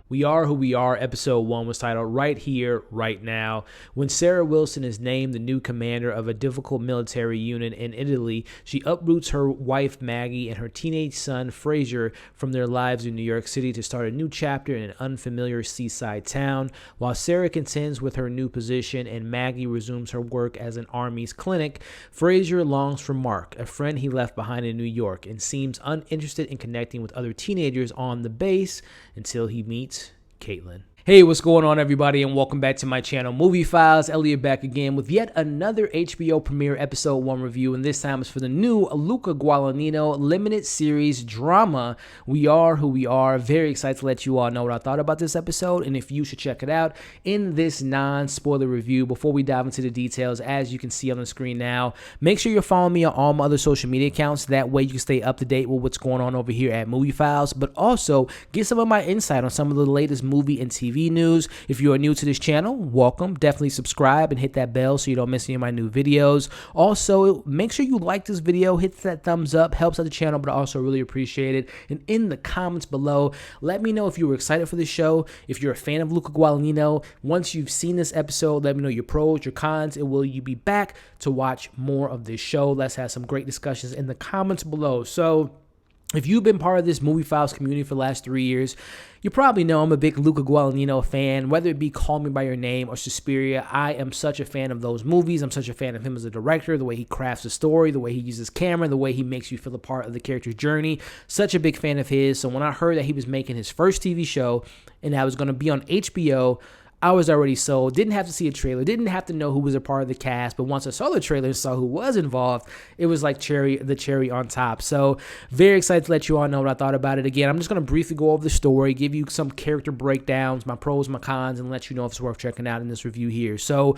We Are Who We Are, episode 1 was titled Right Here, Right Now. When Sarah Wilson is named the new commander of a difficult military unit in Italy, she uproots her wife Maggie and her teenage son Fraser from their lives in New York City to start a new chapter in an unfamiliar seaside town. While Sarah contends with her new position and Maggie resumes her work as an Army's clinic, Fraser longs for Mark, a friend he left behind in New York, and seems uninterested in connecting with other teenagers on the base until he meets Caitlin. Hey, what's going on, everybody, and welcome back to my channel, Movie Files. Elliot back again with yet another HBO premiere episode 1 review, and this time is for the new Luca Guadagnino limited series drama, We Are Who We Are. Very excited to let you all know what I thought about this episode, and if you should check it out in this non-spoiler review. Before we dive into the details, as you can see on the screen now, make sure you're following me on all my other social media accounts. That way you can stay up to date with what's going on over here at Movie Files, but also get some of my insight on some of the latest movie and TV news. If you are new to this channel, welcome. Definitely subscribe and hit that bell so you don't miss any of my new videos. Also, make sure you like this video, hit that thumbs up, helps out the channel, but I also really appreciate it. And in the comments below, let me know if you were excited for this show, if you're a fan of Luca Guadagnino. Once you've seen this episode, let me know your pros, your cons, and will you be back to watch more of this show? Let's have some great discussions in the comments below. So, if you've been part of this Movie Files community for the last 3 years, you probably know I'm a big Luca Guadagnino fan, whether it be Call Me By Your Name or Suspiria. I am such a fan of those movies. I'm such a fan of him as a director, the way he crafts the story, the way he uses camera, the way he makes you feel a part of the character's journey. Such a big fan of his. So when I heard that he was making his first TV show and that was going to be on HBO, I was already sold. Didn't have to see a trailer. Didn't have to know who was a part of the cast. But once I saw the trailer and saw who was involved, it was like the cherry on top. So very excited to let you all know what I thought about it. Again, I'm just going to briefly go over the story, give you some character breakdowns, my pros, my cons, and let you know if it's worth checking out in this review here. So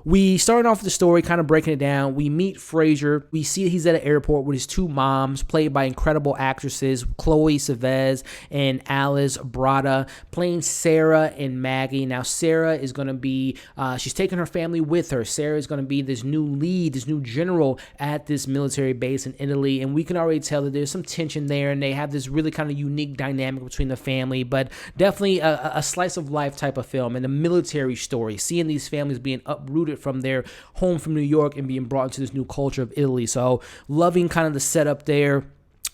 we started off with the story, kind of breaking it down. We meet Fraser. We see he's at an airport with his two moms, played by incredible actresses, Chloë Sevigny and Alice Braga, playing Sarah and Maggie. Now, Sarah is going to be, she's taking her family with her. Sarah is going to be this new lead, this new general at this military base in Italy, and we can already tell that there's some tension there, and they have this really kind of unique dynamic between the family, but definitely a slice of life type of film and a military story, seeing these families being uprooted from their home from New York and being brought into this new culture of Italy. So loving kind of the setup there.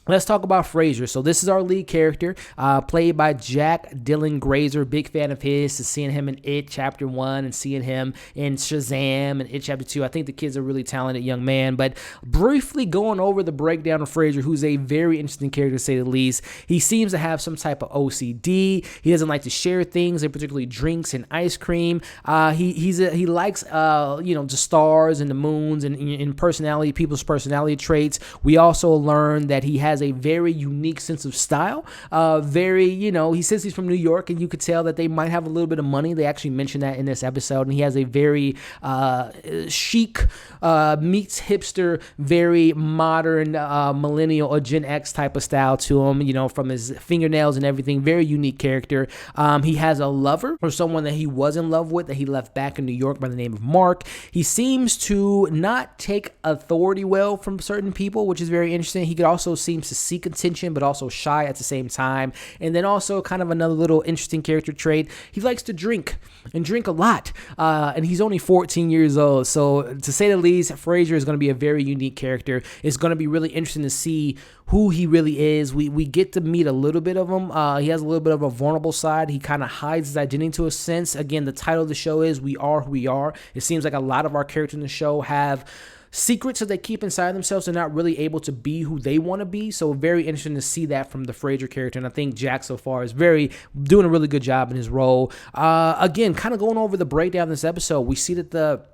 Let's talk about Fraser. So this is our lead character, played by Jack Dylan Grazer. Big fan of his. To seeing him in It Chapter 1 and seeing him in Shazam and It Chapter 2. I think the kid's a really talented young man. But briefly going over the breakdown of Fraser, who's a very interesting character to say the least. He seems to have some type of OCD. He doesn't like to share things, and particularly drinks and ice cream. He likes the stars and the moons and personality, people's personality traits. We also learn that he has a very unique sense of style. He says he's from New York, and you could tell that they might have a little bit of money. They actually mentioned that in this episode, and he has a very chic, meets hipster, very modern millennial or Gen X type of style to him, from his fingernails and everything. Very unique character. He has a lover, or someone that he was in love with, that he left back in New York, by the name of Mark. He seems to not take authority well from certain people, which is very interesting. He could also seems to seek attention, but also shy at the same time. And then also kind of another little interesting character trait, he likes to drink, and drink a lot. And he's only 14 years old. So to say the least, Fraser is going to be a very unique character. It's going to be really interesting to see who he really is. We get to meet a little bit of him. He has a little bit of a vulnerable side. He kind of hides his identity to a sense. Again, the title of the show is We Are Who We Are. It seems like a lot of our characters in the show have secrets that they keep inside themselves. They're not really able to be who they want to be. So very interesting to see that from the Fraser character. And I think Jack so far is doing a really good job in his role. Again, kind of going over the breakdown of this episode, we see that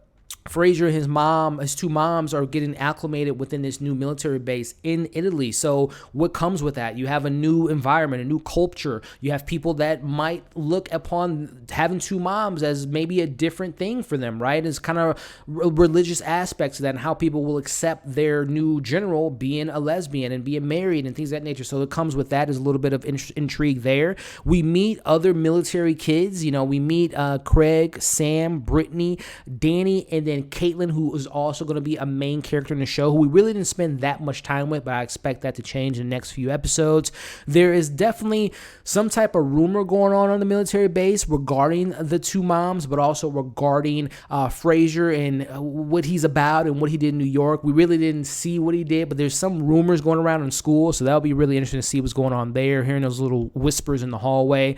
Fraser and his two moms are getting acclimated within this new military base in Italy. So what comes with that? You have a new environment, a new culture. You have people that might look upon having two moms as maybe a different thing for them, right? It's kind of religious aspects of that, and how people will accept their new general being a lesbian and being married and things of that nature. So it comes with that is a little bit of intrigue there. We meet other military kids. We meet Craig, Sam, Brittany, Danny, and and then Caitlin, who is also going to be a main character in the show, who we really didn't spend that much time with, but I expect that to change in the next few episodes. There is definitely some type of rumor going on the military base regarding the two moms, but also regarding Fraser and what he's about and what he did in New York. We really didn't see what he did, but there's some rumors going around in school, so that'll be really interesting to see what's going on there, hearing those little whispers in the hallway.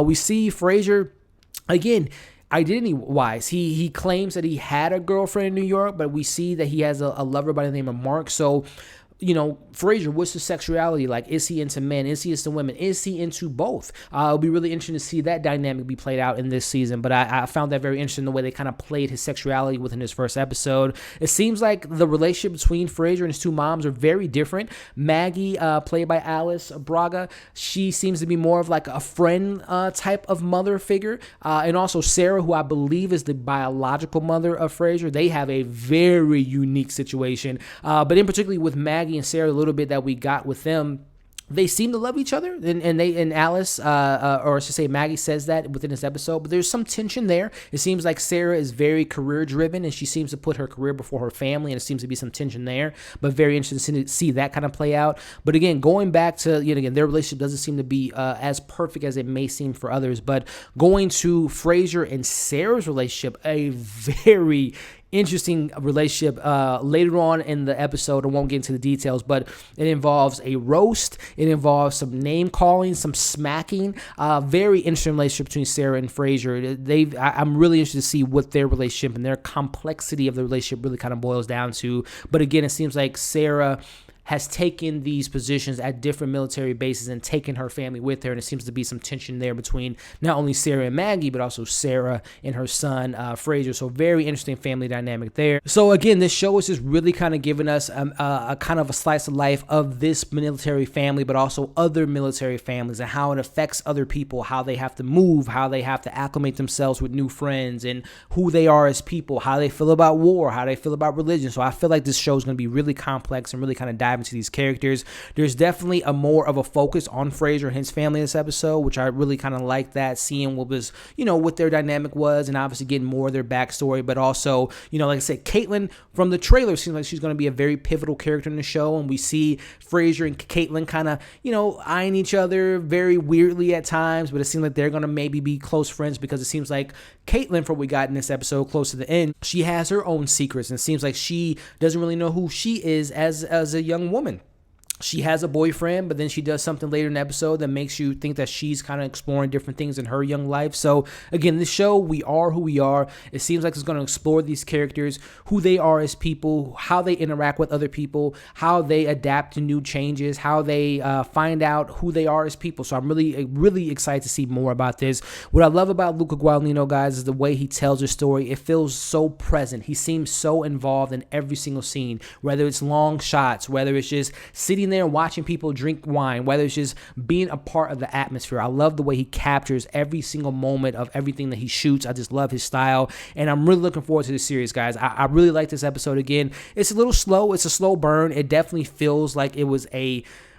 We see Fraser, again, identity-wise, he claims that he had a girlfriend in New York, but we see that he has a lover by the name of Mark. So, Fraser, what's his sexuality like? Is he into men? Is he into women? Is he into both? It'll be really interesting to see that dynamic be played out in this season, but I found that very interesting, the way they kind of played his sexuality within his first episode. It seems like the relationship between Fraser and his two moms are very different. Maggie, played by Alice Braga, she seems to be more of like a friend type of mother figure, and also Sarah, who I believe is the biological mother of Fraser. They have a very unique situation, but in particular with Maggie and Sarah, a little bit that we got with them, they seem to love each other, and Alice, or I should say Maggie, says that within this episode, but there's some tension there. It seems like Sarah is very career driven, and she seems to put her career before her family, and it seems to be some tension there, but very interesting to see that kind of play out. But again, going back to, again, their relationship doesn't seem to be as perfect as it may seem for others, but going to Fraser and Sarah's relationship, a very interesting relationship later on in the episode. I won't get into the details, but it involves a roast. It involves some name calling, some smacking. Very interesting relationship between Sarah and Fraser. I'm really interested to see what their relationship and their complexity of the relationship really kind of boils down to. But again, it seems like Sarah has taken these positions at different military bases and taken her family with her, and it seems to be some tension there between not only Sarah and Maggie, but also Sarah and her son, Fraser. So very interesting family dynamic there. So again, this show is just really kind of giving us a kind of a slice of life of this military family, but also other military families and how it affects other people, how they have to move, how they have to acclimate themselves with new friends, and who they are as people, how they feel about war, how they feel about religion. So I feel like this show is going to be really complex and really kind of dive into these characters. There's definitely a more of a focus on Fraser and his family in this episode, which I really kind of like that, seeing what was, what their dynamic was, and obviously getting more of their backstory, but also, like I said, Caitlin from the trailer seems like she's going to be a very pivotal character in the show, and we see Fraser and Caitlin kind of, eyeing each other very weirdly at times, but it seems like they're going to maybe be close friends, because it seems like Caitlin, from what we got in this episode close to the end, she has her own secrets, and it seems like she doesn't really know who she is as a young woman. She has a boyfriend, but then she does something later in the episode that makes you think that she's kind of exploring different things in her young life. So again, this show, we are who we are. It seems like it's going to explore these characters, who they are as people, how they interact with other people, how they adapt to new changes, how they find out who they are as people. So I'm really, really excited to see more about this. What I love about Luca Guadagnino, guys, is the way he tells his story. It feels so present. He seems so involved in every single scene, whether it's long shots, whether it's just sitting there watching people drink wine, whether it's just being a part of the atmosphere. I love the way he captures every single moment of everything that he shoots. I just love his style, and I'm really looking forward to this series, guys. I really like this episode. Again, it's a little slow. It's a slow burn. It definitely feels like it was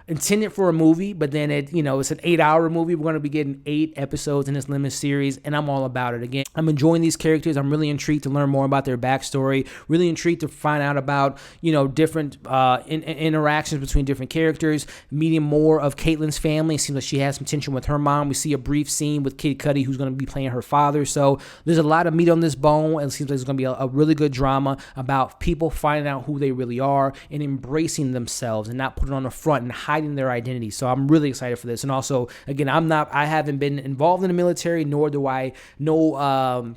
intended for a movie, but then it's an 8-hour movie. We're going to be getting 8 episodes in this limited series, and I'm all about it. Again, I'm enjoying these characters. I'm really intrigued to learn more about their backstory, really intrigued to find out about, different interactions between different characters, meeting more of Caitlin's family. It seems like she has some tension with her mom. We see a brief scene with Kid Cudi, who's going to be playing her father. So there's a lot of meat on this bone, and it seems like it's going to be a really good drama about people finding out who they really are and embracing themselves and not putting on the front and hiding their identity. So I'm really excited for this. And also, again, I haven't been involved in the military, nor do I know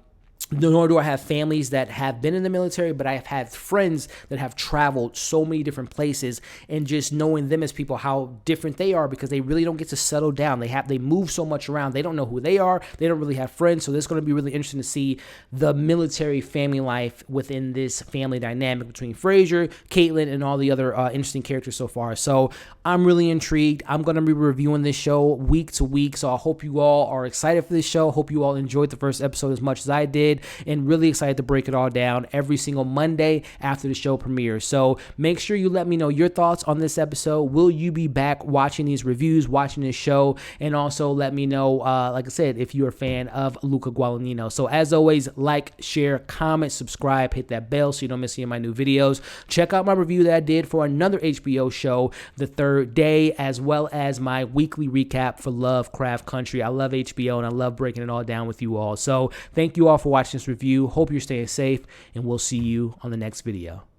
nor do I have families that have been in the military, but I have had friends that have traveled so many different places, and just knowing them as people, how different they are, because they really don't get to settle down. They move so much around. They don't know who they are. They don't really have friends. So this is going to be really interesting to see the military family life within this family dynamic between Fraser, Caitlin, and all the other interesting characters so far. So I'm really intrigued. I'm going to be reviewing this show week to week. So I hope you all are excited for this show. Hope you all enjoyed the first episode as much as I did. excited and really excited to break it all down every single Monday after the show premieres. So make sure you let me know your thoughts on this episode. Will you be back watching these reviews, watching this show? And also let me know, like I said, if you're a fan of Luca Guadagnino. So as always, like, share, comment, subscribe, hit that bell so you don't miss any of my new videos. Check out my review that I did for another HBO show, The Third Day, as well as my weekly recap for Lovecraft Country. I love HBO and I love breaking it all down with you all. So thank you all for watching this review. Hope you're staying safe, and we'll see you on the next video.